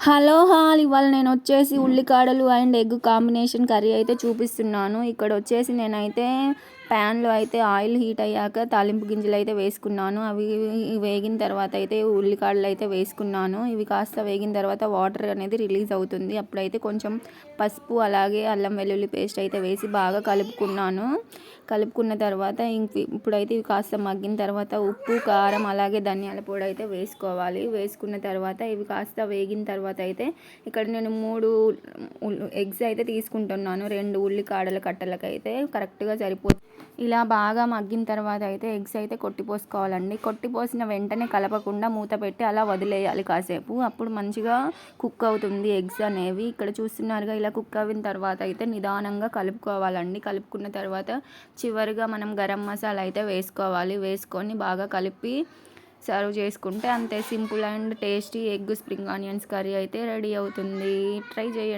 Hello hall ఇవాళ నేను వచ్చేసి ఉల్లికాడలు అండ్ ఎగ్ కాంబినేషన్ కర్రీ అయితే చూపిస్తున్నాను. ఇక్కడ వచ్చేసి నేనైతే ప్యాన్లో అయితే ఆయిల్ హీట్ అయ్యాక తాలింపు గింజలు అయితే వేసుకున్నాను. అవి వేగిన తర్వాత అయితే ఉల్లికాడలు అయితే వేసుకున్నాను. ఇవి కాస్త వేగిన తర్వాత వాటర్ అనేది రిలీజ్ అవుతుంది. అప్పుడైతే కొంచెం పసుపు అలాగే అల్లం వెల్లుల్లి పేస్ట్ అయితే వేసి బాగా కలుపుకున్న తర్వాత ఇప్పుడైతే ఇవి కాస్త మగ్గిన తర్వాత ఉప్పు కారం అలాగే ధనియాల పొడి అయితే వేసుకోవాలి. వేసుకున్న తర్వాత ఇవి కాస్త వేగిన తర్వాత అయితే ఇక్కడ నేను 3 ఎగ్స్ అయితే తీసుకుంటున్నాను. 2 ఉల్లికాడల కట్టలకైతే కరెక్ట్గా సరిపోతుంది. ఇలా బాగా మగ్గిన తర్వాత అయితే ఎగ్స్ అయితే కొట్టిపోసుకోవాలండి. కొట్టిపోసిన వెంటనే కలపకుండా మూత పెట్టి అలా వదిలేయాలి కాసేపు. అప్పుడు మంచిగా కుక్ అవుతుంది ఎగ్స్ అనేవి. ఇక్కడ చూస్తున్నారుగా ఇలా కుక్ అయిన తర్వాత అయితే నిదానంగా కలుపుకోవాలండి. కలుపుకున్న తర్వాత చివరిగా మనం గరం మసాలా అయితే వేసుకోవాలి. వేసుకొని బాగా కలిపి సర్వ్ చేసుకుంటే అంతే, simple and tasty egg spring onions curry అయితే రెడీ అవుతుంది. ట్రై చేయండి.